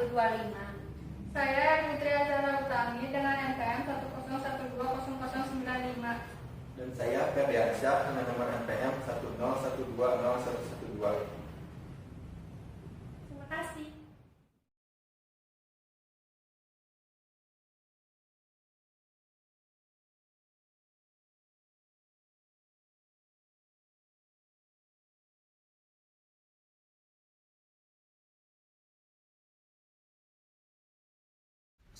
125. Saya Putri Azhara Utami dengan NPM 101200095. Dan saya Ferdi Arsyad dengan nomor NPM 101200112. Terima kasih.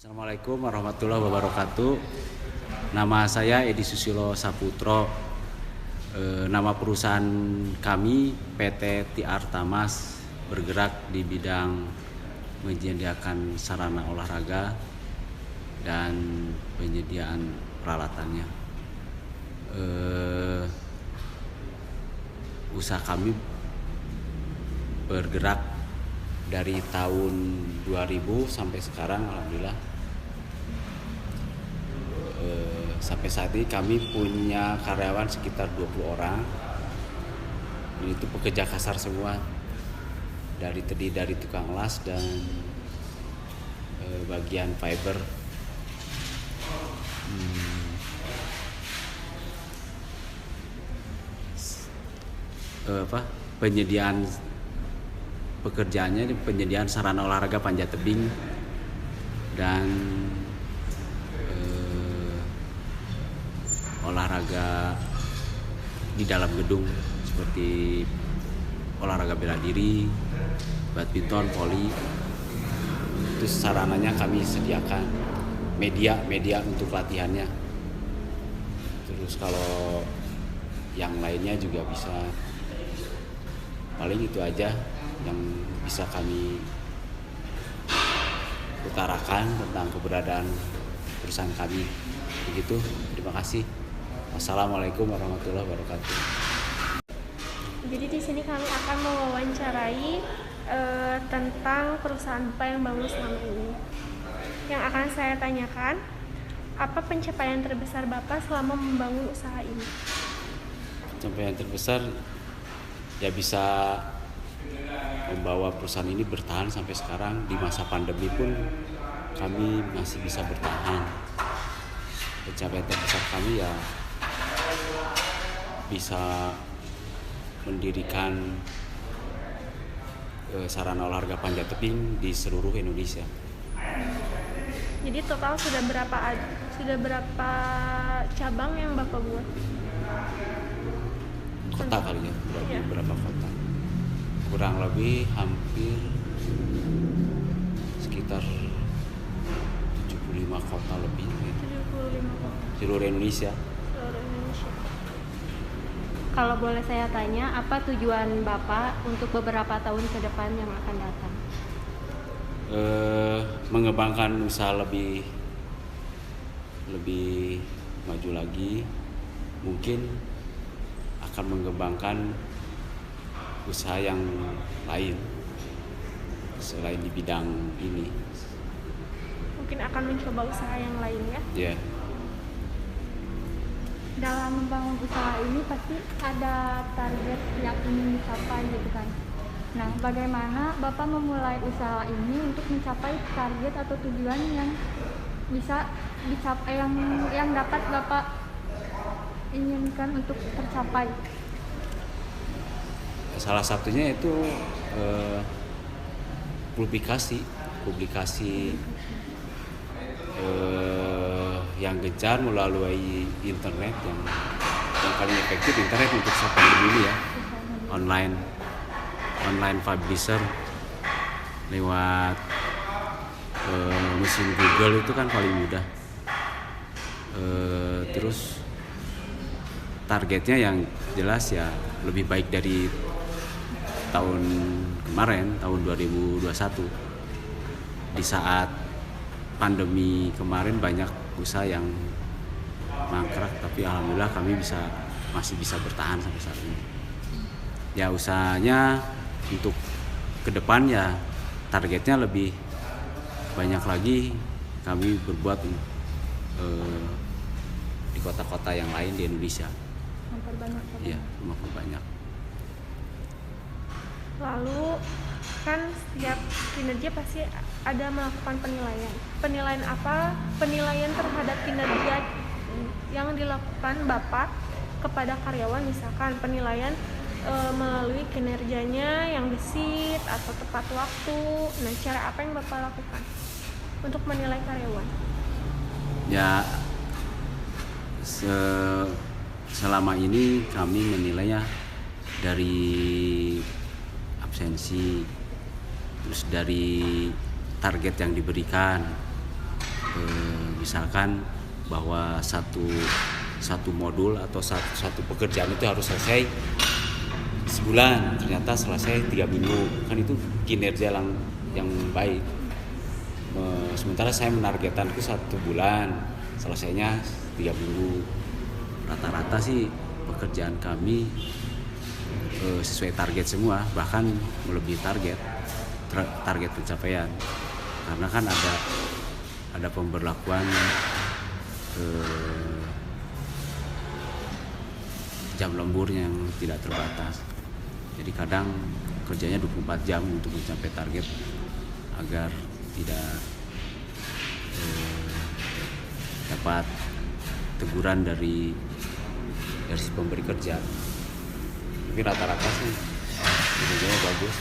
Assalamualaikum warahmatullahi wabarakatuh. Nama saya Edi Susilo Saputro. Nama perusahaan kami PT TR Tamas, bergerak di bidang menyediakan sarana olahraga dan penyediaan peralatannya. Usaha kami bergerak dari tahun 2000 sampai sekarang, alhamdulillah. Sampai saat ini kami punya karyawan sekitar 20 orang. Itu pekerja kasar semua, terdiri dari tukang las dan bagian fiber. Penyediaan pekerjaannya di penyediaan sarana olahraga panjat tebing dan olahraga di dalam gedung seperti olahraga bela diri, badminton, voli. Itu sarananya kami sediakan, media untuk latihannya. Terus kalau yang lainnya juga bisa. Paling itu aja yang bisa kami utarakan tentang keberadaan perusahaan kami. Begitu, terima kasih. Wassalamualaikum warahmatullahi wabarakatuh. Jadi di sini kami akan mewawancarai tentang perusahaan Bapak yang bangun selama ini. Yang akan saya tanyakan, apa pencapaian terbesar Bapak selama membangun usaha ini? Pencapaian terbesar ya bisa membawa perusahaan ini bertahan sampai sekarang. Di masa pandemi pun kami masih bisa bertahan. Pencapaian terbesar kami ya bisa mendirikan sarana olahraga panjat tebing di seluruh Indonesia. Jadi total sudah berapa cabang yang Bapak buat? Kota kali ya, berapa kota? Kurang lebih hampir sekitar 75 kota lebih. 75 kota. Seluruh Indonesia. Kalau boleh saya tanya, apa tujuan Bapak untuk beberapa tahun ke depan yang akan datang? Mengembangkan usaha lebih maju lagi, mungkin akan mengembangkan usaha yang lain selain di bidang ini. Mungkin akan mencoba usaha yang lain ya? Ya. Dalam membangun usaha ini pasti ada target yang ingin dicapai gitu kan. Nah, bagaimana Bapak memulai usaha ini untuk mencapai target atau tujuan yang bisa dicapai, yang dapat Bapak inginkan untuk tercapai? Salah satunya itu publikasi yang gencar melalui internet, yang paling efektif internet untuk saat pandemi ini ya, online publisher lewat mesin Google itu kan paling mudah. Terus targetnya yang jelas ya lebih baik dari tahun kemarin, tahun 2021. Di saat pandemi kemarin banyak usaha yang mangkrak, tapi alhamdulillah kami masih bisa bertahan sampai saat ini. Ya usahanya untuk ke depan ya targetnya lebih banyak lagi kami berbuat di kota-kota yang lain di Indonesia. Memperbanyak. Ya, memperbanyak. Lalu kan setiap kinerja pasti ada melakukan penilaian. Penilaian apa? Penilaian terhadap kinerja yang dilakukan Bapak kepada karyawan, misalkan penilaian melalui kinerjanya yang gesit atau tepat waktu. Nah, cara apa yang Bapak lakukan untuk menilai karyawan? Ya, selama ini kami menilainya dari absensi, terus dari target yang diberikan. Misalkan bahwa satu modul atau satu pekerjaan itu harus selesai sebulan, ternyata selesai 3 minggu, kan itu kinerja yang baik. Sementara saya menargetkan itu 1 bulan, selesainya 3 minggu. Rata-rata sih pekerjaan kami sesuai target semua, bahkan melebihi target pencapaian, karena kan ada pemberlakuan jam lembur yang tidak terbatas. Jadi kadang kerjanya 24 jam untuk mencapai target agar tidak dapat teguran dari si pemberi kerja. Tapi rata-rata sih kerjanya bagus.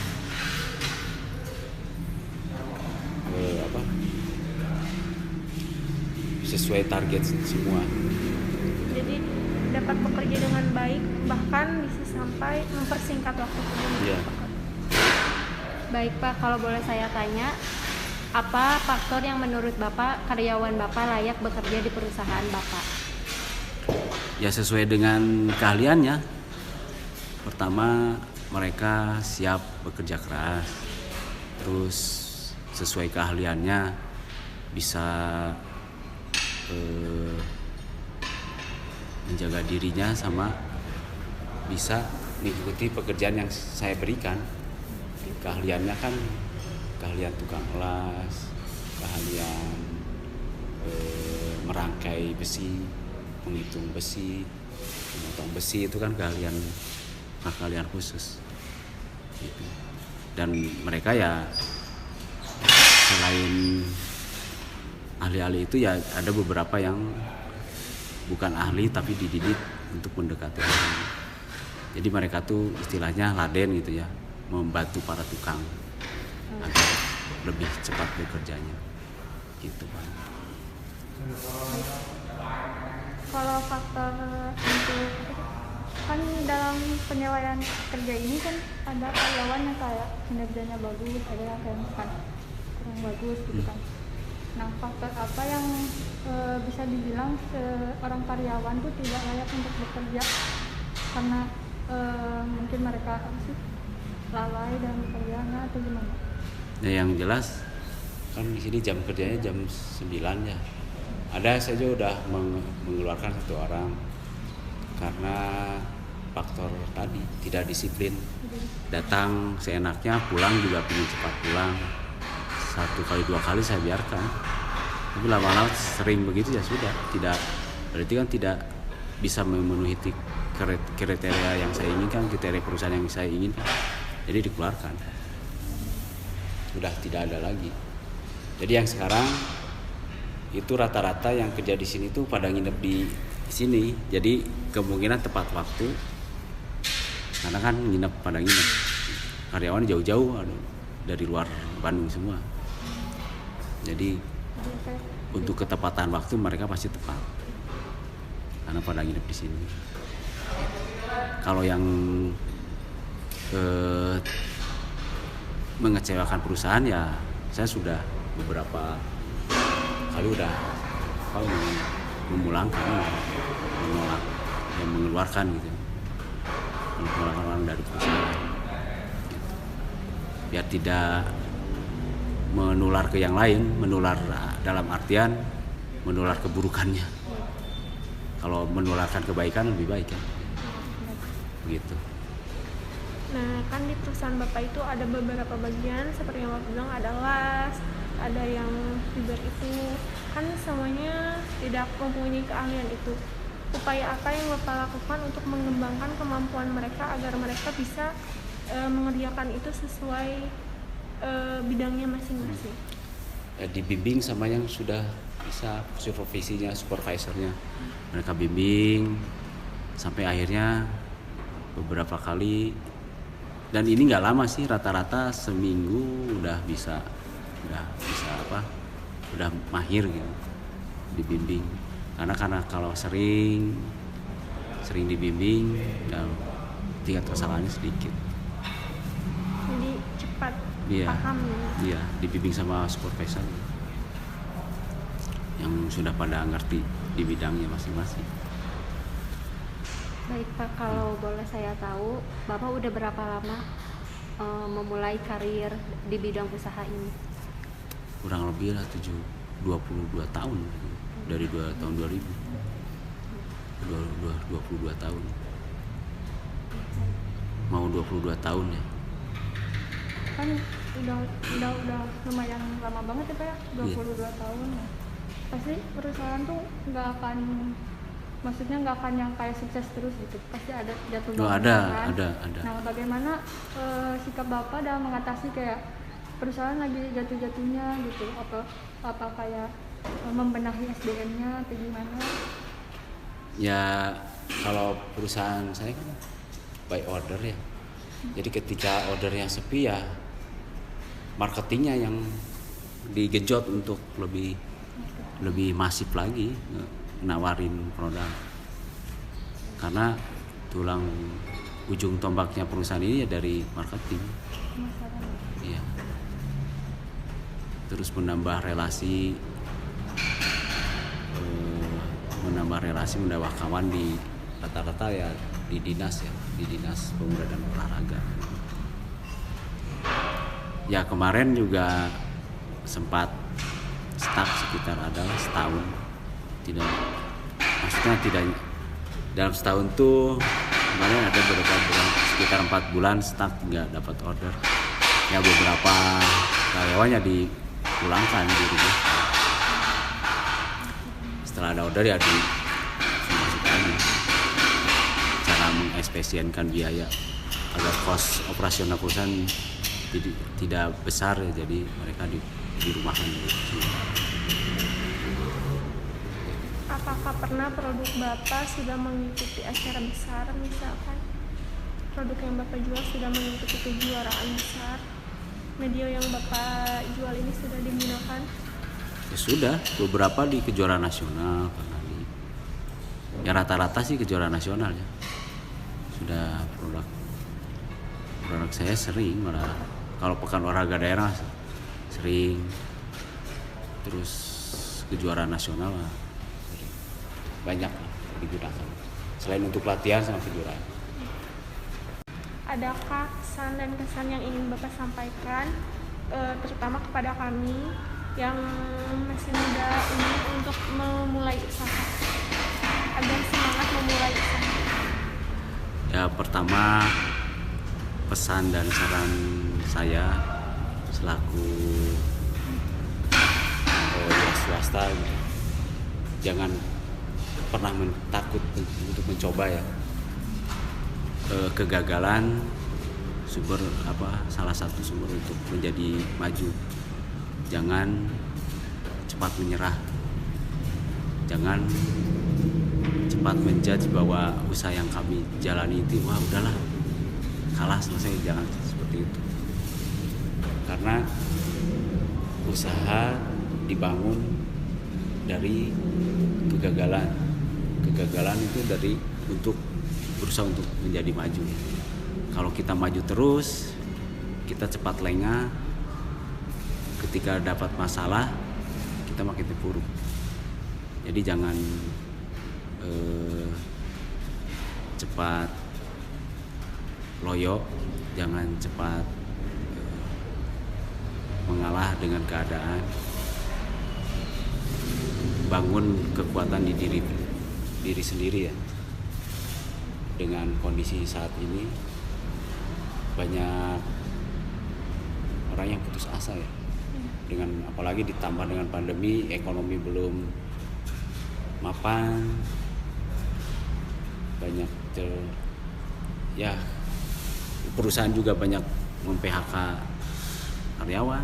Sesuai target semua. Jadi dapat bekerja dengan baik, bahkan bisa sampai mempersingkat waktu kerja. Iya. Baik Pak, kalau boleh saya tanya, apa faktor yang menurut Bapak karyawan Bapak layak bekerja di perusahaan Bapak? Ya, sesuai dengan keahliannya. Pertama, mereka siap bekerja keras. Terus sesuai keahliannya bisa menjaga dirinya, sama bisa mengikuti pekerjaan yang saya berikan. Keahliannya kan keahlian tukang las, keahlian merangkai besi, menghitung besi, memotong besi, itu kan keahlian khusus gitu. Dan mereka ya selain ahli-ahli itu ya ada beberapa yang bukan ahli tapi dididik untuk mendekati ahli. Jadi mereka tuh istilahnya laden gitu ya, membantu para tukang agar lebih cepat bekerjanya gitu Pak. Kalau faktor untuk kan dalam penilaian kerja ini kan ada karyawan yang kayak kinerjanya bagus, ada yang kayak misalkan kurang bagus gitu kan. Nah, faktor apa yang bisa dibilang seorang karyawan tuh tidak layak untuk bekerja karena mungkin mereka lalai dalam bekerjanya atau gimana? Ya, yang jelas kan di sini jam kerjanya jam 9 ya. Ada saja udah mengeluarkan 1 orang karena faktor tadi tidak disiplin. Datang seenaknya, pulang juga ingin cepat pulang. 1 kali 2 kali saya biarkan, tapi lama-lama sering begitu ya sudah, tidak, berarti kan tidak bisa memenuhi kriteria yang saya inginkan, kriteria perusahaan yang saya inginkan, jadi dikeluarkan, sudah tidak ada lagi. Jadi yang sekarang itu rata-rata yang kerja di sini tuh pada nginep di sini, jadi kemungkinan tepat waktu, karena kan pada nginep karyawan jauh-jauh dari luar Bandung semua. Jadi untuk ketepatan waktu mereka pasti tepat karena pada nginep di sini. Kalau yang mengecewakan perusahaan ya saya sudah beberapa kali udah memulangkan, menolak, yang mengeluarkan gitu, mengeluarkan orang dari perusahaan gitu. Biar tidak menular ke yang lain, menular dalam artian menular keburukannya. Kalau menularkan kebaikan lebih baik ya, begitu. Nah, kan di perusahaan Bapak itu ada beberapa bagian seperti yang Bapak bilang, ada las, ada yang fiber itu, kan semuanya tidak mempunyai keahlian itu. Upaya apa yang Bapak lakukan untuk mengembangkan kemampuan mereka agar mereka bisa mengerjakan itu sesuai bidangnya masing-masing. Ya, dibimbing sama yang sudah bisa supervisornya mereka bimbing sampai akhirnya beberapa kali, dan ini nggak lama sih, rata-rata seminggu udah bisa udah mahir gitu dibimbing, karena kalau sering dibimbing ya, tingkat kesalahannya sedikit. Jadi cepat Iya. paham ya. Iya, dibimbing sama supervisor yang sudah pada ngerti di bidangnya masing-masing. Baik Pak, kalau boleh saya tahu, Bapak udah berapa lama memulai karir di bidang usaha ini? Kurang lebih lah 22 tahun dari tahun 2000. 22 tahun. Mau 22 tahun ya. Kan udah lumayan lama banget ya Pak ya, 22 tahun. Nah, pasti perusahaan tuh nggak akan yang kayak sukses terus gitu, pasti ada jatuh bangunnya kan. Ada. Nah, bagaimana sikap Bapak dalam mengatasi kayak perusahaan lagi jatuh-jatuhnya gitu, apa kayak membenahi SDM-nya atau gimana? Ya kalau perusahaan saya kan by order ya. Jadi ketika ordernya sepi ya marketingnya yang digenjot untuk lebih masif lagi nawarin produk. Karena tulang ujung tombaknya perusahaan ini ya dari marketing. Iya. Terus menambah relasi, menambah kawan di rata-rata ya di dinas pemuda dan olahraga. Ya kemarin juga sempat stuck sekitar adalah setahun, tidak dalam setahun tuh kemarin ada beberapa bulan, sekitar 4 bulan stuck, nggak dapat order. Ya beberapa karyawannya dipulangkan di rumah. Setelah ada order ya dimasuk lagi. Cara mengespesienkan biaya agar kos operasional perusahaan tidak besar ya, jadi mereka dirumahkan dulu. Apakah pernah produk Bapak sudah mengikuti acara besar, misalkan produk yang Bapak jual sudah mengikuti kejuaraan besar? Media yang Bapak jual ini sudah digunakan? Ya sudah, beberapa di kejuaraan nasional pernah ya rata-rata sih kejuaraan nasional ya. Sudah produk saya sering, malah kalau pekan olahraga daerah sering, terus kejuaraan nasional lah sering. Banyak lah digunakan selain untuk latihan sama kejuaraan. Adakah kesan dan kesan yang ingin Bapak sampaikan terutama kepada kami yang masih muda ini untuk memulai usaha, agar semangat memulai usaha? Ya pertama, pesan dan saran saya selaku swasta gitu, jangan pernah takut untuk mencoba ya. Kegagalan salah satu sumber untuk menjadi maju. Jangan cepat menyerah, jangan cepat menjudge bahwa usaha yang kami jalani itu wah udahlah kalah selesai, jangan seperti itu. Karena usaha dibangun dari kegagalan itu untuk berusaha untuk menjadi maju. Kalau kita maju terus, kita cepat lengah. Ketika dapat masalah, kita makin terpuruk. Jadi jangan cepat loyo, jangan cepat mengalah dengan keadaan. Bangun kekuatan di diri sendiri ya. Dengan kondisi saat ini banyak orang yang putus asa ya. Dengan apalagi ditambah dengan pandemi, ekonomi belum mapan, banyak perusahaan juga banyak mem-PHK karyawan.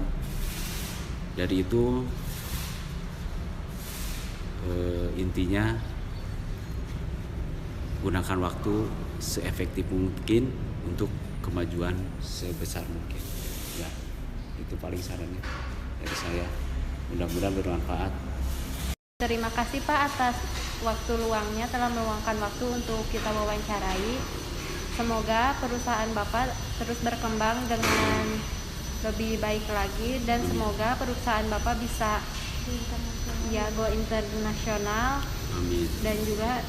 Jadi itu intinya gunakan waktu seefektif mungkin untuk kemajuan sebesar mungkin. Ya, itu paling sarannya dari saya. Mudah-mudahan bermanfaat. Terima kasih Pak atas waktu luangnya, telah meluangkan waktu untuk kita wawancarai. Semoga perusahaan Bapak terus berkembang dengan lebih baik lagi, dan semoga perusahaan Bapak bisa go internasional. Amin. Dan juga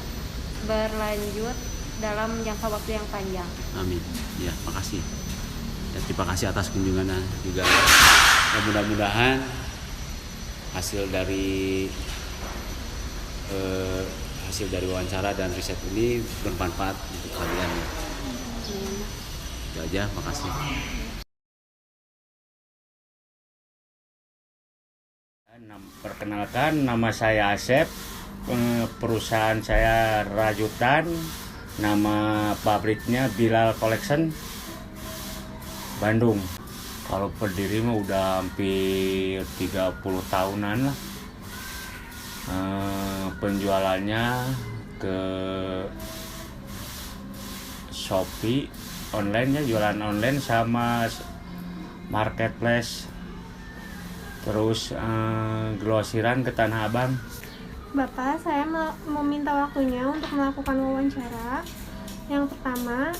berlanjut dalam jangka waktu yang panjang. Amin. Ya, makasih. Dan terima kasih atas kunjungannya juga. Dan mudah-mudahan hasil dari wawancara dan riset ini bermanfaat untuk kalian. Itu aja, makasih. Perkenalkan, nama saya Asep, perusahaan saya Rajutan, nama pabriknya Bilal Collection, Bandung. Kalau berdiri mah udah hampir 30 tahunan lah. Penjualannya ke Shopee online, ya jualan online sama marketplace, terus grosiran ke Tanah Abang. Bapak, saya mau minta waktunya untuk melakukan wawancara. Yang pertama,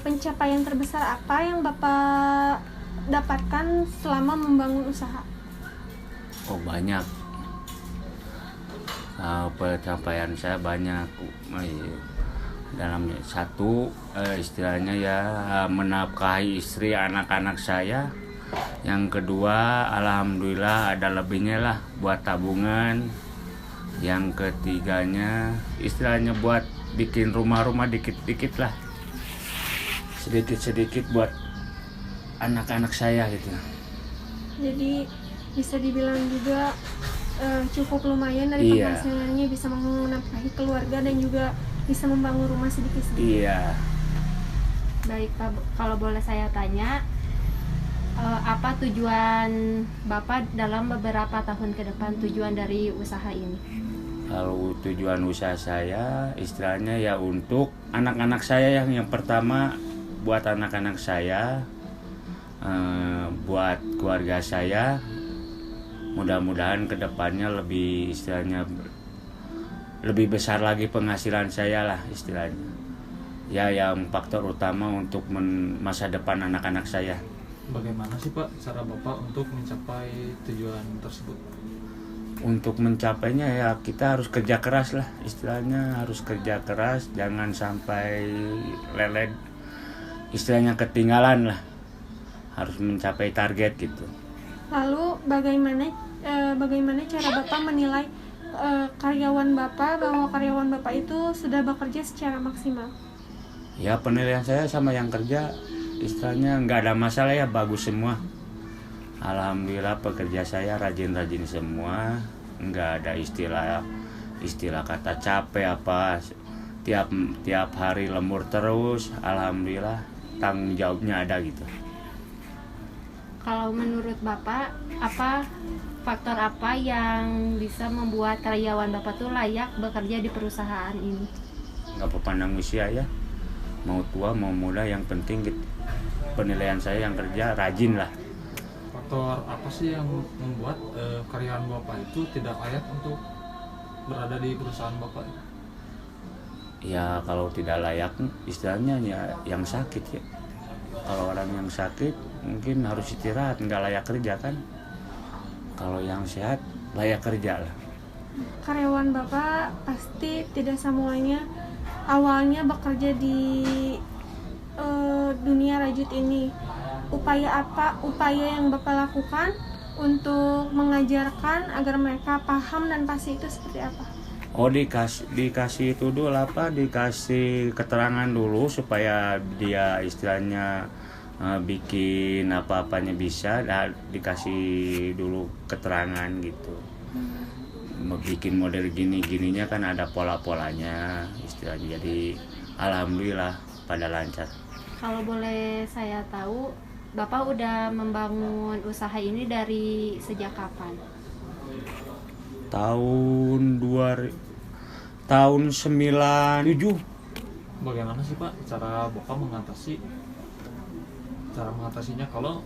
pencapaian terbesar apa yang Bapak dapatkan selama membangun usaha? Oh, banyak. Pencapaian saya banyak. Dalam satu, istilahnya ya menafkahi istri, anak-anak saya. Yang kedua, alhamdulillah ada lebihnya lah buat tabungan. Yang ketiganya, istilahnya buat bikin rumah-rumah dikit-dikit lah, sedikit-sedikit buat anak-anak saya gitu. Jadi bisa dibilang juga cukup lumayan dari penghasilannya, bisa menafkahi keluarga dan juga bisa membangun rumah sedikit-sedikit. Iya. Baik Pak, kalau boleh saya tanya, apa tujuan Bapak dalam beberapa tahun ke depan, tujuan dari usaha ini? Kalau tujuan usaha saya, istilahnya ya untuk anak-anak saya, yang pertama buat anak-anak saya, buat keluarga saya. Mudah-mudahan kedepannya lebih, istilahnya lebih besar lagi penghasilan saya lah istilahnya. Ya, yang faktor utama untuk masa depan anak-anak saya. Bagaimana sih Pak cara Bapak untuk mencapai tujuan tersebut? Untuk mencapainya ya kita harus kerja keras lah, istilahnya harus kerja keras, jangan sampai lelet, istilahnya ketinggalan lah, harus mencapai target gitu. Lalu bagaimana cara Bapak menilai karyawan Bapak bahwa karyawan Bapak itu sudah bekerja secara maksimal? Ya, penilaian saya sama yang kerja istilahnya nggak ada masalah ya, bagus semua. Alhamdulillah pekerja saya rajin-rajin semua, nggak ada istilah kata capek apa, tiap hari lembur terus. Alhamdulillah tanggung jawabnya ada gitu. Kalau menurut Bapak, faktor apa yang bisa membuat karyawan Bapak tuh layak bekerja di perusahaan ini? Nggak pandang usia ya, mau tua mau muda, yang penting gitu. Penilaian saya yang kerja rajin lah. Faktor apa sih yang membuat karyawan Bapak itu tidak layak untuk berada di perusahaan Bapak? Ya kalau tidak layak istilahnya ya yang sakit ya. Kalau orang yang sakit mungkin harus istirahat, nggak layak kerja kan. Kalau yang sehat layak kerja lah. Karyawan Bapak pasti tidak semuanya awalnya bekerja di dunia rajut ini. Upaya yang Bapak lakukan untuk mengajarkan agar mereka paham dan pasti itu seperti apa? Oh, dikasih itu dulu apa? Dikasih keterangan dulu supaya dia istilahnya bikin apa-apanya bisa. Dikasih dulu keterangan gitu. Bikin model gininya kan ada pola-polanya istilahnya. Jadi alhamdulillah pada lancar. Kalau boleh saya tahu, Bapak udah membangun usaha ini dari sejak kapan? Tahun 97. Bagaimana sih Pak cara Bapak mengatasinya kalau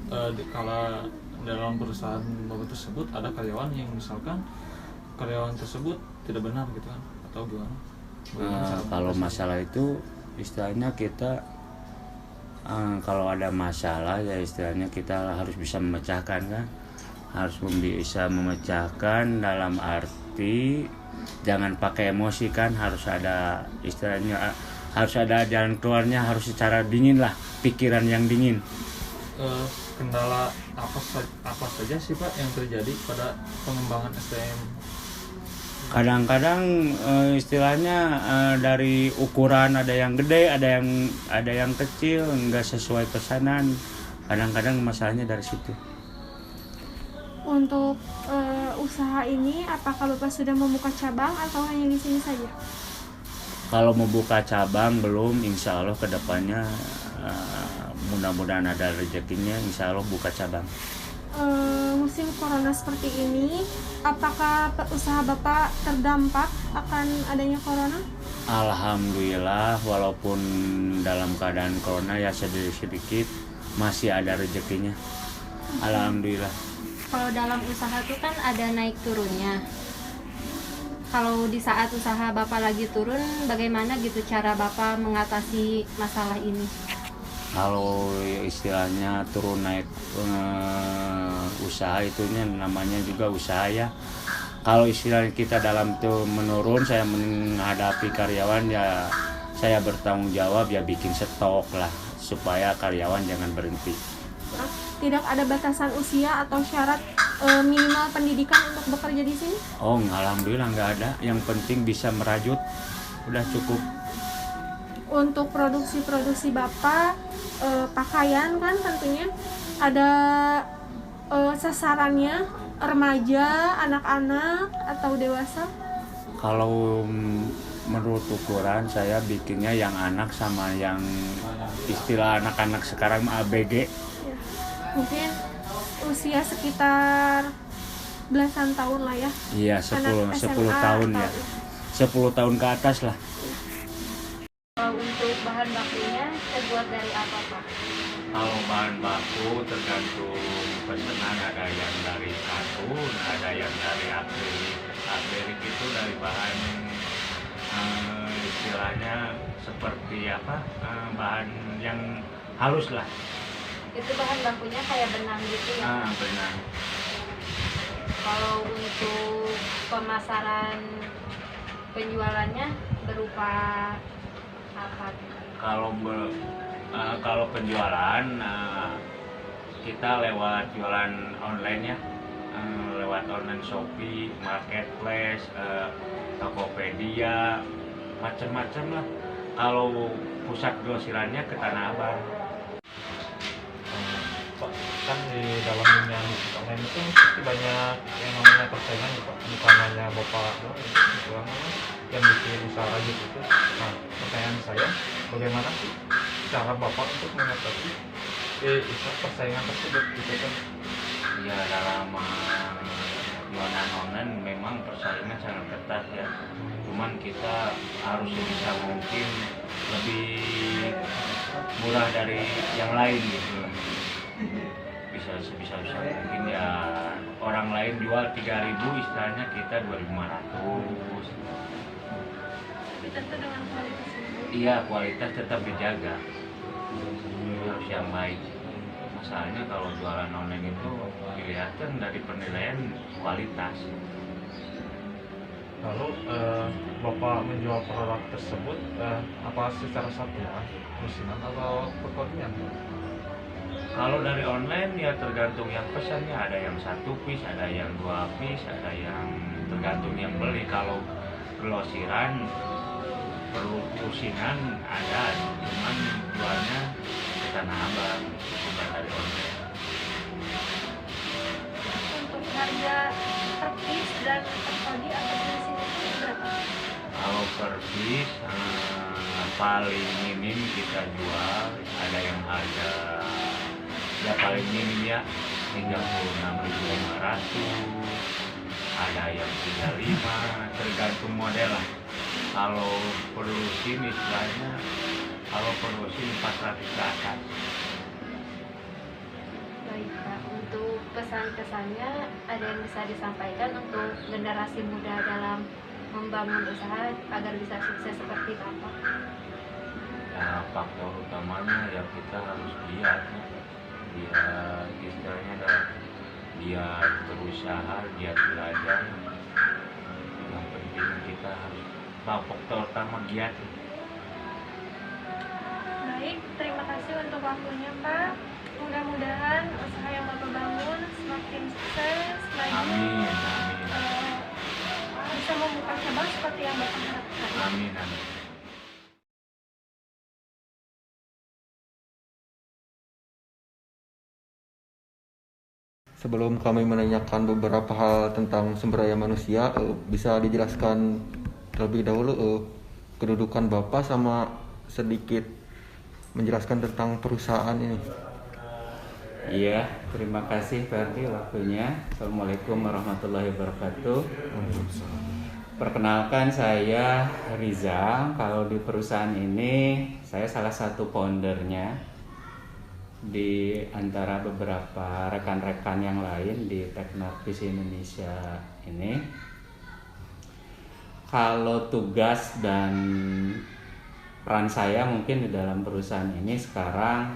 kalau dalam perusahaan Bapak tersebut ada karyawan yang misalkan karyawan tersebut tidak benar gitu kan, atau gimana? Bagaimana cara Kalau mengatasi? masalah itu istilahnya kita kalau ada masalah ya istilahnya kita harus bisa memecahkan kan, harus bisa memecahkan dalam arti jangan pakai emosi kan, harus ada istilahnya harus ada jalan keluarnya, harus secara dingin lah, pikiran yang dingin. Kendala apa saja sih Pak yang terjadi pada pengembangan SDM? Kadang-kadang istilahnya dari ukuran ada yang gede, ada yang kecil, nggak sesuai pesanan. Kadang-kadang masalahnya dari situ. Untuk usaha ini, apakah Bapak sudah membuka cabang atau hanya di sini saja? Kalau mau buka cabang belum, insya Allah kedepannya mudah-mudahan ada rezekinya, insya Allah buka cabang. Musim corona seperti ini, apakah usaha Bapak terdampak akan adanya corona? Alhamdulillah, walaupun dalam keadaan corona ya sedikit-sedikit masih ada rezekinya. Alhamdulillah. Kalau dalam usaha itu kan ada naik turunnya. Kalau di saat usaha Bapak lagi turun, bagaimana gitu cara Bapak mengatasi masalah ini? Kalau istilahnya turun naik usaha itunya namanya juga usaha ya. Kalau istilah kita dalam tuh menurun, saya menghadapi karyawan ya saya bertanggung jawab ya bikin stok lah supaya karyawan jangan berhenti. Tidak ada batasan usia atau syarat minimal pendidikan untuk bekerja di sini? Oh, alhamdulillah nggak ada. Yang penting bisa merajut, udah cukup. Untuk produksi Bapak, pakaian kan tentunya ada sasarannya, remaja, anak-anak, atau dewasa? Kalau menurut ukuran saya bikinnya yang anak sama yang istilah anak-anak sekarang ABG. Ya. Mungkin usia sekitar belasan tahun lah ya. Iya, 10 tahun ya. 10 tahun ke atas lah. Untuk bahan bakunya terbuat dari apa Pak? Kalau bahan baku tergantung pesanan, ada yang dari katun, ada yang dari akrilik. Akrilik itu dari bahan istilahnya seperti apa? Bahan yang halus lah. Itu bahan bakunya kayak benang gitu ya? Benang. Kalau untuk pemasaran penjualannya berupa apa? Kalau penjualan kita lewat jualan online ya, lewat online Shopee, Marketplace, Tokopedia, macam-macam lah. Kalau pusat grosirannya ke Tanah Abang. Pak, kan di dalam dunia bisnis online itu pasti banyak yang namanya persaingan ya Pak, bukan hanya Bapak doang, gitu yang bikin usaha rajut itu. Nah, pertanyaan saya, bagaimana sih cara Bapak untuk mengatasi persaingan tersebut gitu kan? Ya dalam jualan online memang persaingan sangat ketat ya. Cuman kita harus sebisa mungkin lebih murah dari yang lain gitu. Bisa sebisa mungkin ya, orang lain jual 3.000 istilahnya kita 2.500. Tentu dengan kualitas ini. Iya, kualitas tetap dijaga, harus yang baik. Masalahnya kalau jualan online itu kelihatan dari penilaian kualitas. Lalu Bapak menjual produk tersebut apa secara satuan, lusinan atau perkodian? Kalau dari online ya tergantung yang pesannya, ada yang 1 piece, ada yang 2 piece, ada yang tergantung yang beli. Kalau grosiran perlu lusinan ada, cuman jualnya ke Tanah Abang, bukan dari online. Untuk harga per piece dan per kodi atau lusin itu berapa? Kalau per piece paling minim kita jual ada yang harga ya paling minim ya 36.500, ada yang 35, tergantung model lah. Kalau perlu SIM istilahnya, kalau perlu SIM 400 ke atas. Baik Pak, untuk pesan-kesannya ada yang bisa disampaikan untuk generasi muda dalam membangun usaha agar bisa sukses seperti Bapak? Ya, faktor utamanya ya kita harus lihat ya. Lihat istilahnya adalah dia berusaha, dia belajar. Yang penting kita harus faktor utama giat. Baik, terima kasih untuk waktunya Pak. Mudah-mudahan usaha yang Bapak bangun semakin sukses lagi. Amin. Bisa membuka cabang seperti yang Bapak harapkan. Amin. Sebelum kami menanyakan beberapa hal tentang sumber daya manusia, bisa dijelaskan terlebih dahulu kedudukan Bapak sama sedikit menjelaskan tentang perusahaan ini. Iya, terima kasih Ferdi waktunya. Assalamualaikum warahmatullahi wabarakatuh. Perkenalkan, saya Rizal. Kalau di perusahaan ini saya salah satu foundernya di antara beberapa rekan-rekan yang lain di Teknartis Indonesia ini. Kalau tugas dan peran saya mungkin di dalam perusahaan ini sekarang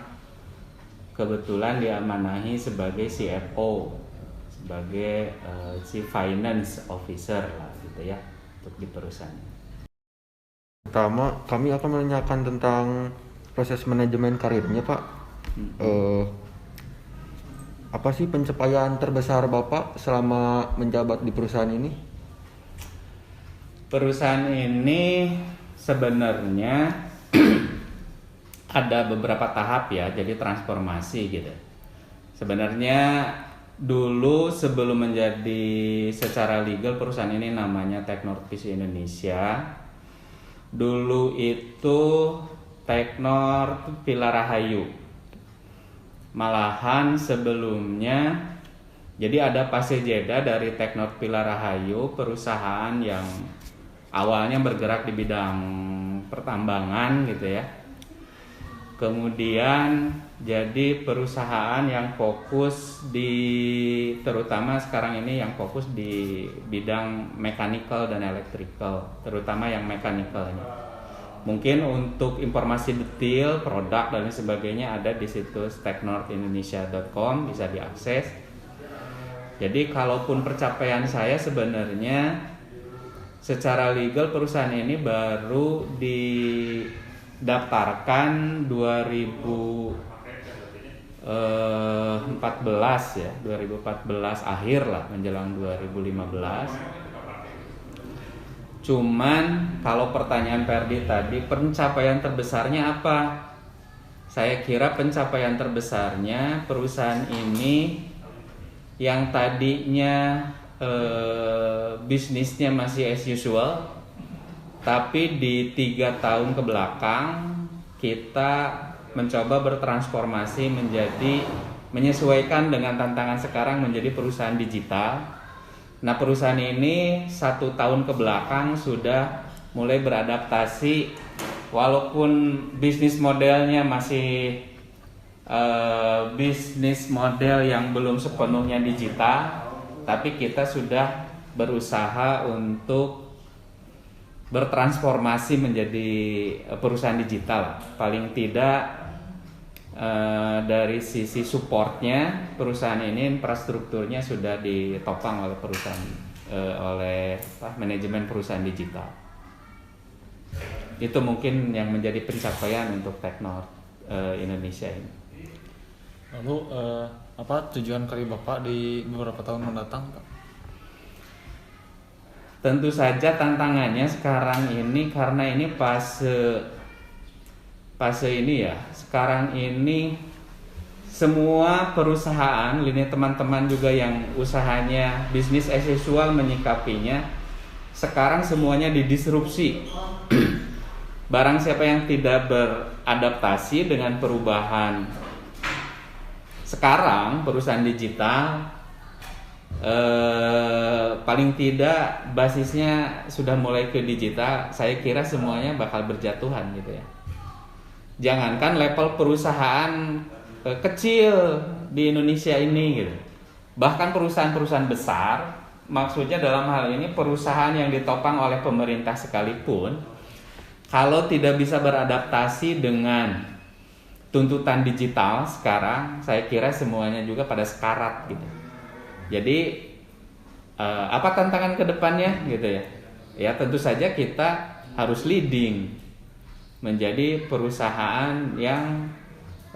kebetulan diamanahi sebagai CFO, sebagai Chief Finance Officer lah gitu ya untuk di perusahaan ini. Pertama, kami akan menanyakan tentang proses manajemen karirnya, Pak. Apa sih pencapaian terbesar Bapak selama menjabat di perusahaan ini? Perusahaan ini sebenarnya ada beberapa tahap ya, jadi transformasi gitu. Sebenarnya dulu sebelum menjadi secara legal perusahaan ini namanya Teknor Indonesia. Dulu itu Teknor Pilar Rahayu. Malahan sebelumnya, jadi ada fase jeda dari Teknor Pilar Rahayu, perusahaan yang awalnya bergerak di bidang pertambangan gitu ya. Kemudian jadi perusahaan yang fokus di, terutama sekarang ini yang fokus di bidang mechanical dan electrical, terutama yang mechanicalnya. Mungkin untuk informasi detail produk dan sebagainya ada di situs teknordindonesia.com, bisa diakses. Jadi kalaupun pencapaian saya sebenarnya secara legal perusahaan ini baru didaftarkan 2014 ya, 2014 akhir lah menjelang 2015. Cuman kalau pertanyaan Ferdi tadi, pencapaian terbesarnya apa? Saya kira pencapaian terbesarnya perusahaan ini yang tadinya bisnisnya masih as usual, tapi di 3 tahun ke belakang kita mencoba bertransformasi menjadi menyesuaikan dengan tantangan sekarang menjadi perusahaan digital. Nah, perusahaan ini 1 tahun ke belakang sudah mulai beradaptasi, walaupun bisnis modelnya masih bisnis model yang belum sepenuhnya digital, tapi kita sudah berusaha untuk bertransformasi menjadi perusahaan digital. Paling tidak dari sisi supportnya perusahaan ini infrastrukturnya sudah ditopang oleh perusahaan oleh manajemen perusahaan digital. Itu mungkin yang menjadi pencapaian untuk Teknor Indonesia ini. Lalu apa tujuan karir Bapak di beberapa tahun mendatang, Pak? Tentu saja tantangannya sekarang ini karena ini fase ini ya. Sekarang ini semua perusahaan, lini teman-teman juga yang usahanya bisnis as usual menyikapinya, sekarang semuanya didisrupsi. Barang siapa yang tidak beradaptasi dengan perubahan sekarang perusahaan digital paling tidak basisnya sudah mulai ke digital. Saya kira semuanya bakal berjatuhan gitu ya. Jangankan level perusahaan kecil di Indonesia ini gitu, bahkan perusahaan-perusahaan besar, maksudnya dalam hal ini perusahaan yang ditopang oleh pemerintah sekalipun, kalau tidak bisa beradaptasi dengan tuntutan digital sekarang, saya kira semuanya juga pada sekarat gitu. Jadi apa tantangan ke depannya gitu ya? Ya tentu saja kita harus leading menjadi perusahaan yang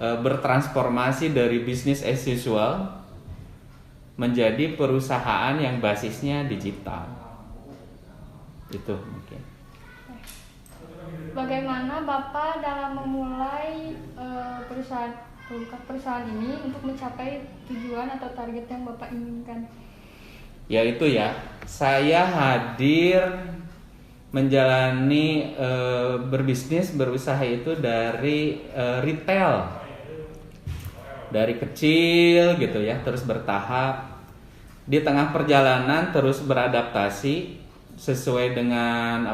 bertransformasi dari bisnis as usual menjadi perusahaan yang basisnya digital. Itu mungkin. Bagaimana Bapak dalam memulai perusahaan ini untuk mencapai tujuan atau target yang Bapak inginkan? Ya itu ya, saya hadir menjalani berbisnis, berusaha itu dari retail, dari kecil gitu ya, terus bertahap. Di tengah perjalanan terus beradaptasi sesuai dengan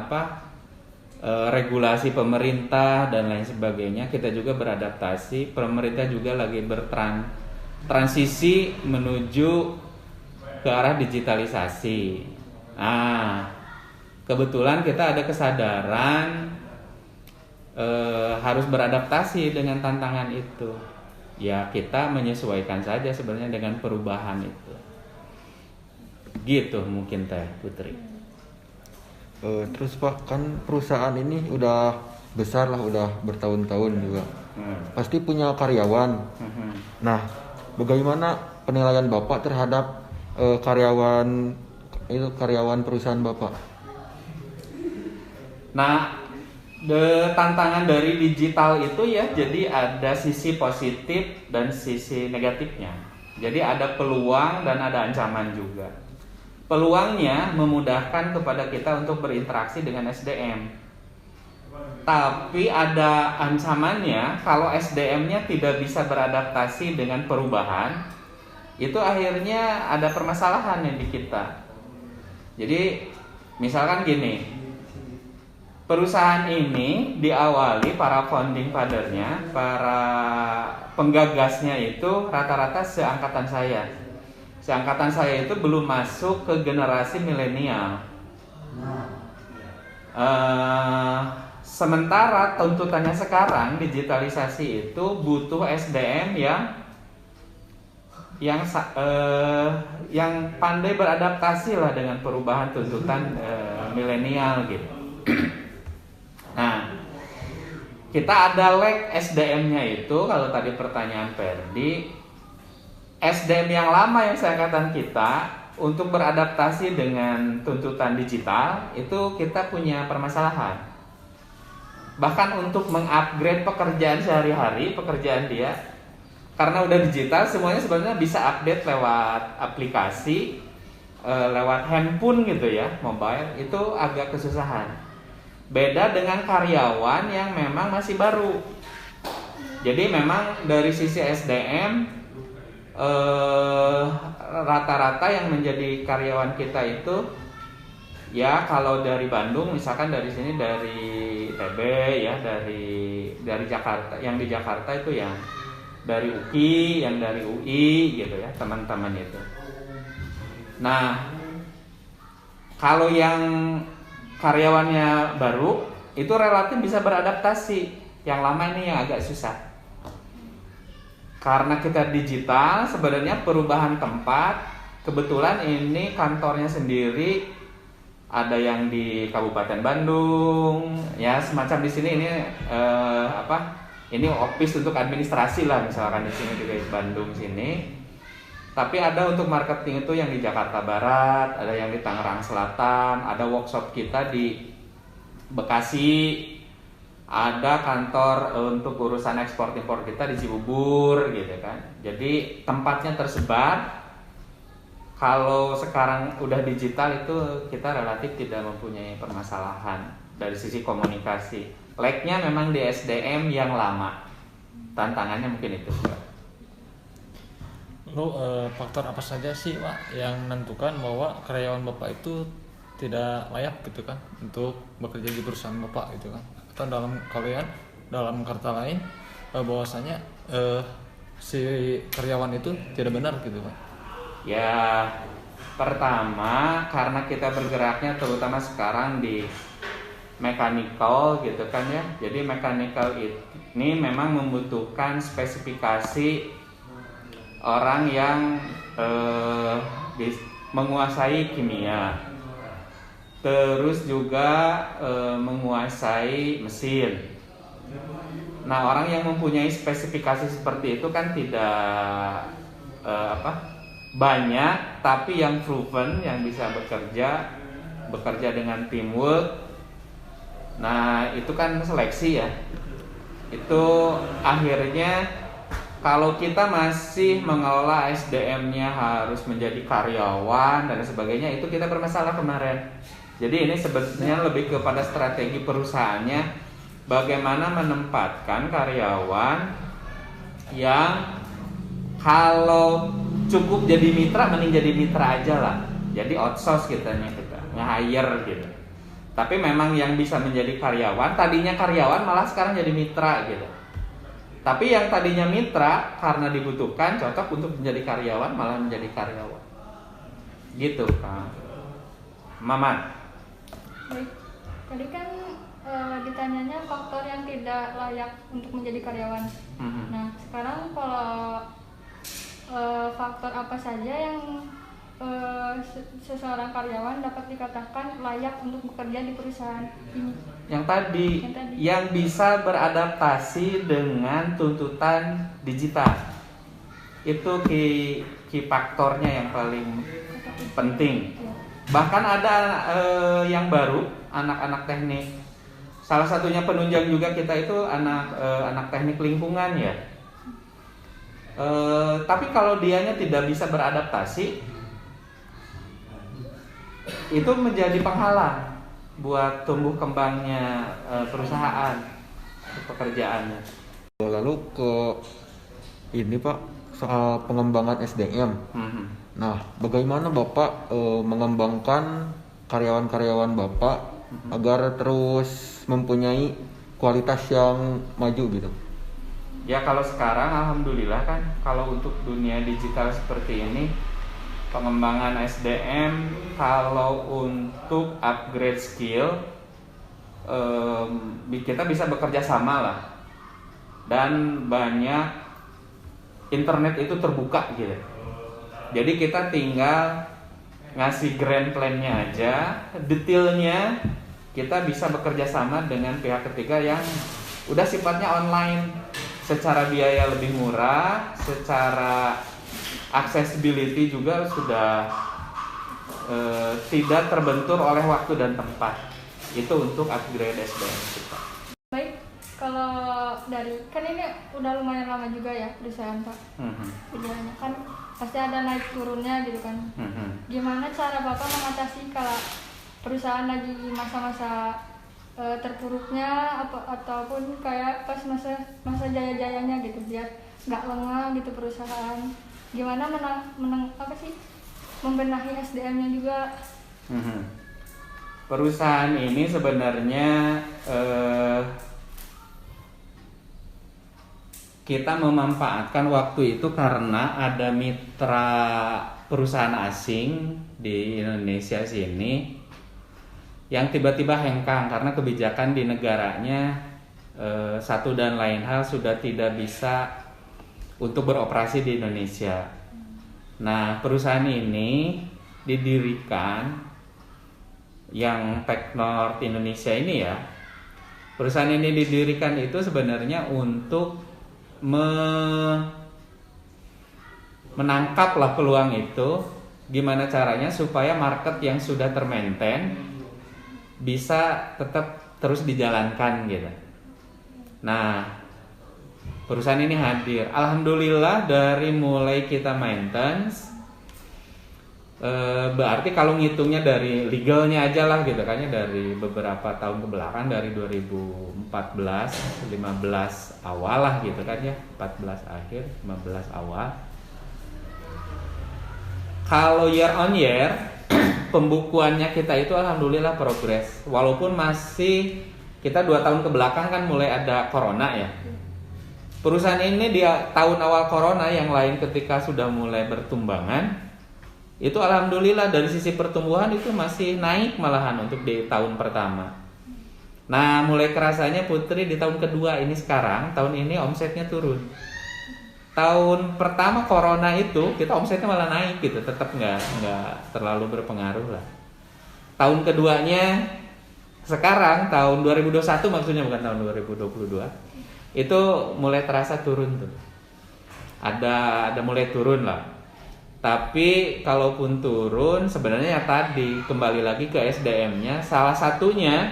regulasi pemerintah dan lain sebagainya. Kita juga beradaptasi. Pemerintah juga lagi bertransisi menuju ke arah digitalisasi. Nah, kebetulan kita ada kesadaran harus beradaptasi dengan tantangan itu. Ya kita menyesuaikan saja sebenarnya dengan perubahan itu. Gitu mungkin Teh Putri. Terus Pak, kan perusahaan ini udah besar lah, udah bertahun-tahun juga. Pasti punya karyawan. Nah, bagaimana penilaian Bapak terhadap karyawan perusahaan Bapak? Nah, tantangan dari digital itu ya, jadi ada sisi positif dan sisi negatifnya. Jadi ada peluang dan ada ancaman juga. Peluangnya memudahkan kepada kita untuk berinteraksi dengan SDM. Tapi ada ancamannya kalau SDM-nya tidak bisa beradaptasi dengan perubahan, itu akhirnya ada permasalahan yang di kita. Jadi misalkan gini, perusahaan ini diawali para founding father-nya, para penggagasnya itu rata-rata seangkatan saya. Seangkatan saya itu belum masuk ke generasi milenial. Sementara tuntutannya sekarang digitalisasi itu butuh SDM yang pandai beradaptasi lah dengan perubahan tuntutan milenial gitu. Nah, kita ada lag SDM-nya itu, kalau tadi pertanyaan Ferdi, SDM yang lama yang seangkatan kita untuk beradaptasi dengan tuntutan digital itu kita punya permasalahan. Bahkan untuk mengupgrade pekerjaan sehari-hari, pekerjaan dia, karena udah digital semuanya sebenarnya bisa update lewat aplikasi, lewat handphone gitu ya, mobile, itu agak kesusahan. Beda dengan karyawan yang memang masih baru. Jadi memang dari sisi SDM rata-rata yang menjadi karyawan kita itu ya kalau dari Bandung, misalkan dari sini dari TB ya, dari Jakarta, yang di Jakarta itu yang dari UKI, yang dari UI gitu ya, teman-teman itu. Nah, kalau yang karyawannya baru itu relatif bisa beradaptasi. Yang lama ini yang agak susah. Karena kita digital, sebenarnya perubahan tempat, kebetulan ini kantornya sendiri ada yang di Kabupaten Bandung, ya semacam di sini ini ini office untuk administrasi lah misalkan di sini di Bandung sini. Tapi ada untuk marketing itu yang di Jakarta Barat, ada yang di Tangerang Selatan, ada workshop kita di Bekasi, ada kantor untuk urusan ekspor impor kita di Cibubur gitu kan. Jadi tempatnya tersebar. Kalau sekarang udah digital itu kita relatif tidak mempunyai permasalahan dari sisi komunikasi. Lag-nya memang di SDM yang lama. Tantangannya mungkin itu. Bro, faktor apa saja sih Pak yang menentukan bahwa karyawan Bapak itu tidak layak gitu kan untuk bekerja di perusahaan Bapak gitu kan? Atau dalam kata lain bahwasanya si karyawan itu tidak benar gitu Pak? Ya, pertama karena kita bergeraknya terutama sekarang di mechanical gitu kan ya. Jadi mechanical ini memang membutuhkan spesifikasi orang yang menguasai kimia, terus juga menguasai mesin. Nah, orang yang mempunyai spesifikasi seperti itu kan tidak banyak, tapi yang proven, yang bisa bekerja dengan teamwork. Nah, itu kan seleksi ya. Itu akhirnya kalau kita masih mengelola SDM-nya harus menjadi karyawan dan sebagainya, itu kita bermasalah kemarin. Jadi ini sebenarnya lebih kepada strategi perusahaannya, bagaimana menempatkan karyawan yang kalau cukup jadi mitra, mending jadi mitra aja lah. Jadi outsource kita nge-hire gitu. Tapi memang yang bisa menjadi karyawan, tadinya karyawan malah sekarang jadi mitra gitu. Tapi yang tadinya mitra karena dibutuhkan cocok untuk menjadi karyawan malah menjadi karyawan. Gitu Kang Maman. Baik, tadi kan ditanyanya faktor yang tidak layak untuk menjadi karyawan. Nah, sekarang kalau faktor apa saja yang seseorang karyawan dapat dikatakan layak untuk bekerja di perusahaan ini? Yang tadi, yang bisa beradaptasi dengan tuntutan digital. Itu key faktornya yang paling penting. Bahkan ada yang baru, anak-anak teknik. Salah satunya penunjang juga kita itu anak teknik lingkungan ya. Tapi kalau dianya tidak bisa beradaptasi, itu menjadi penghalang buat tumbuh kembangnya perusahaan, pekerjaannya. Lalu ke ini Pak, soal pengembangan SDM. Nah, bagaimana Bapak mengembangkan karyawan-karyawan Bapak agar terus mempunyai kualitas yang maju gitu? Ya kalau sekarang alhamdulillah kan, kalau untuk dunia digital seperti ini, pengembangan SDM kalau untuk upgrade skill kita bisa bekerja sama lah, dan banyak internet itu terbuka gitu. Jadi kita tinggal ngasih grand plan-nya aja, detailnya kita bisa bekerja sama dengan pihak ketiga yang udah sifatnya online, secara biaya lebih murah, secara accessibility juga sudah tidak terbentur oleh waktu dan tempat. Itu untuk upgrade SDM kita. Baik, kalau dari kan ini udah lumayan lama juga ya perusahaan Pak. Kerjanya kan pasti ada naik turunnya gitu kan. Gimana cara Bapak mengatasi kalau perusahaan lagi masa-masa terpuruknya ataupun kayak pas masa jaya-jayanya gitu, biar nggak lengah gitu perusahaan? Gimana membenahi SDM-nya juga? Perusahaan ini sebenarnya kita memanfaatkan waktu itu karena ada mitra perusahaan asing di Indonesia sini yang tiba-tiba hengkang karena kebijakan di negaranya satu dan lain hal sudah tidak bisa untuk beroperasi di Indonesia. Nah, perusahaan ini didirikan, yang Technord Indonesia ini ya. Perusahaan ini didirikan itu sebenarnya untuk menangkaplah peluang itu. Gimana caranya supaya market yang sudah termaintain bisa tetap terus dijalankan gitu. Nah, perusahaan ini hadir. Alhamdulillah dari mulai kita maintenance, berarti kalau ngitungnya dari legalnya aja lah gitu kan ya, dari beberapa tahun kebelakang, dari 2014, 15 awal lah gitu kan ya, 14 akhir, 15 awal. Kalau year on year pembukuannya kita itu alhamdulillah progres. Walaupun masih kita 2 tahun ke belakang kan mulai ada corona ya. Perusahaan ini di tahun awal corona, yang lain ketika sudah mulai bertumbangan, itu alhamdulillah dari sisi pertumbuhan itu masih naik malahan untuk di tahun pertama. Nah, mulai kerasanya Putri di tahun kedua ini sekarang, tahun ini omsetnya turun. Tahun pertama corona itu kita omsetnya malah naik gitu, tetap nggak terlalu berpengaruh lah. Tahun keduanya sekarang tahun 2021 maksudnya, bukan tahun 2022, itu mulai terasa turun tuh. Ada mulai turun lah. Tapi kalaupun turun sebenarnya ya tadi kembali lagi ke SDM-nya. Salah satunya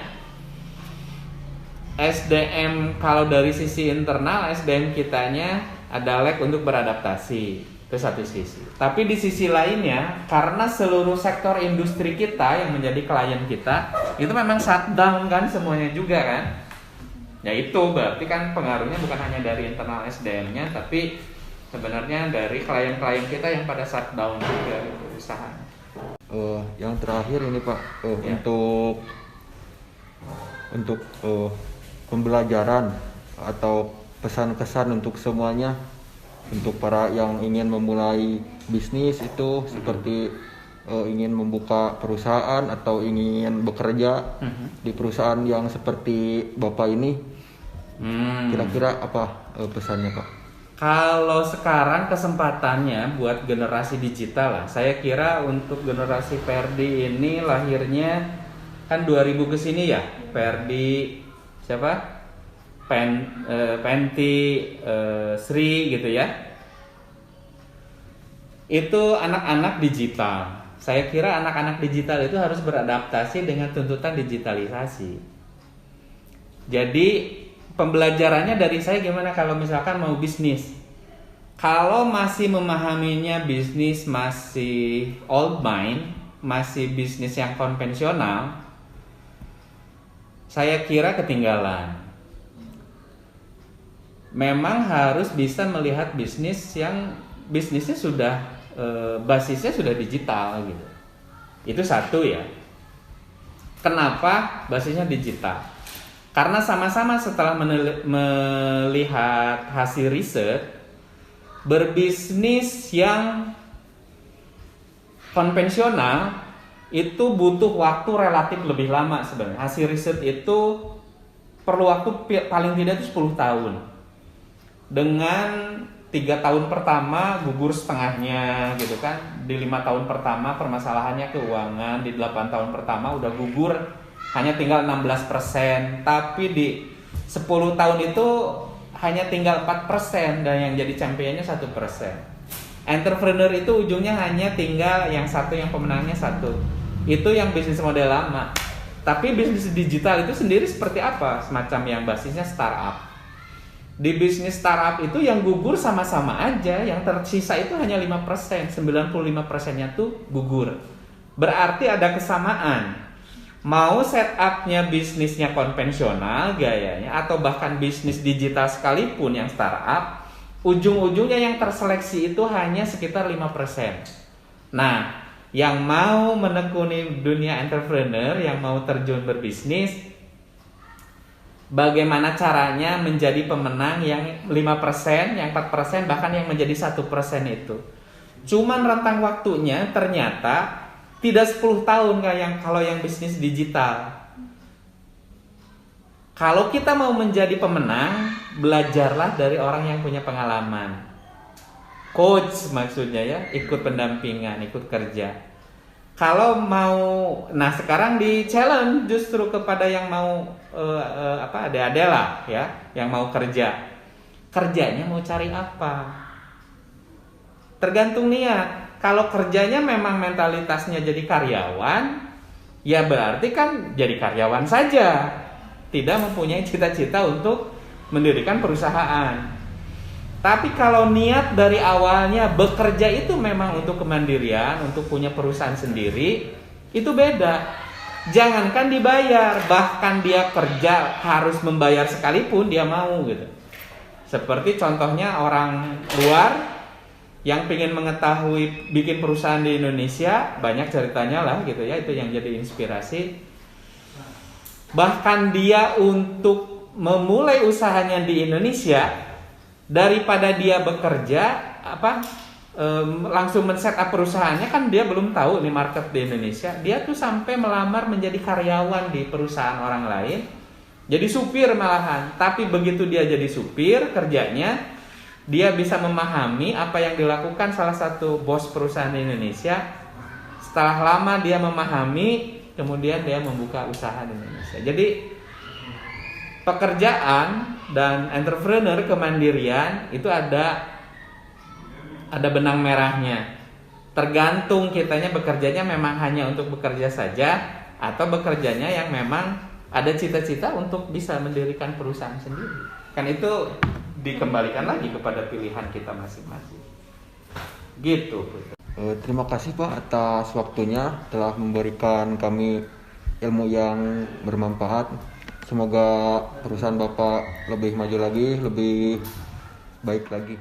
SDM, kalau dari sisi internal SDM kitanya ada lag untuk beradaptasi, itu satu sisi. Tapi di sisi lainnya, karena seluruh sektor industri kita yang menjadi klien kita itu memang shutdown kan semuanya juga kan. Ya itu berarti kan pengaruhnya bukan hanya dari internal SDM-nya, tapi sebenarnya dari klien-klien kita yang pada shutdown juga usaha. Yang terakhir ini Pak, Ya. untuk pembelajaran atau pesan-kesan untuk semuanya, untuk para yang ingin memulai bisnis itu seperti ingin membuka perusahaan atau ingin bekerja di perusahaan yang seperti Bapak ini, kira-kira apa pesannya Pak? Kalau sekarang kesempatannya buat generasi digital lah. Saya kira untuk generasi Perdi ini lahirnya kan 2000 ke sini ya. Perdi siapa? Penti, Sri gitu ya. Itu anak-anak digital. Saya kira anak-anak digital itu harus beradaptasi dengan tuntutan digitalisasi. Jadi pembelajarannya dari saya gimana kalau misalkan mau bisnis. Kalau masih memahaminya bisnis masih old mind, masih bisnis yang konvensional, saya kira ketinggalan. Memang harus bisa melihat bisnis yang bisnisnya sudah basisnya sudah digital gitu. Itu satu ya. Kenapa basisnya digital? Karena sama-sama setelah melihat hasil riset, berbisnis yang konvensional itu butuh waktu relatif lebih lama sebenarnya. Hasil riset itu perlu waktu paling tidak itu 10 tahun. Dengan 3 tahun pertama gugur setengahnya gitu kan. Di 5 tahun pertama permasalahannya keuangan, di 8 tahun pertama udah gugur hanya tinggal 16%, tapi di 10 tahun itu hanya tinggal 4% dan yang jadi championnya 1%. Entrepreneur itu ujungnya hanya tinggal yang satu, yang pemenangnya satu. Itu yang bisnis model lama. Tapi bisnis digital itu sendiri seperti apa? Semacam yang basisnya startup. Di bisnis startup itu yang gugur sama-sama aja, yang tersisa itu hanya 5%, 95%-nya tuh gugur. Berarti ada kesamaan. Mau setupnya bisnisnya konvensional gayanya, atau bahkan bisnis digital sekalipun yang startup, ujung-ujungnya yang terseleksi itu hanya sekitar 5%. Nah, yang mau menekuni dunia entrepreneur, yang mau terjun berbisnis, bagaimana caranya menjadi pemenang yang 5%, yang 4%, bahkan yang menjadi 1% itu. Cuman rentang waktunya ternyata tidak 10 tahun kayak kalau yang bisnis digital. Kalau kita mau menjadi pemenang, belajarlah dari orang yang punya pengalaman. Coach maksudnya ya, ikut pendampingan, ikut kerja. Kalau mau, nah sekarang di challenge justru kepada yang mau adik-adik lah ya, yang mau kerja. Kerjanya mau cari apa? Tergantung niat. Kalau kerjanya memang mentalitasnya jadi karyawan, ya berarti kan jadi karyawan saja. Tidak mempunyai cita-cita untuk mendirikan perusahaan. Tapi kalau niat dari awalnya bekerja itu memang untuk kemandirian, untuk punya perusahaan sendiri, itu beda. Jangankan dibayar, bahkan dia kerja harus membayar sekalipun dia mau gitu. Seperti contohnya orang luar yang pengen mengetahui bikin perusahaan di Indonesia, banyak ceritanya lah gitu ya, itu yang jadi inspirasi. Bahkan dia untuk memulai usahanya di Indonesia, daripada dia bekerja langsung men-set up perusahaannya, kan dia belum tahu nih market di Indonesia. Dia tuh sampai melamar menjadi karyawan di perusahaan orang lain, jadi supir malahan. Tapi begitu dia jadi supir, kerjanya dia bisa memahami apa yang dilakukan salah satu bos perusahaan di Indonesia. Setelah lama dia memahami, kemudian dia membuka usaha di Indonesia. Jadi pekerjaan dan entrepreneur, kemandirian itu ada benang merahnya. Tergantung kitanya bekerjanya memang hanya untuk bekerja saja, atau bekerjanya yang memang ada cita-cita untuk bisa mendirikan perusahaan sendiri. Kan itu dikembalikan lagi kepada pilihan kita masing-masing. Gitu. Terima kasih Pak atas waktunya, telah memberikan kami ilmu yang bermanfaat. Semoga perusahaan Bapak lebih maju lagi, lebih baik lagi.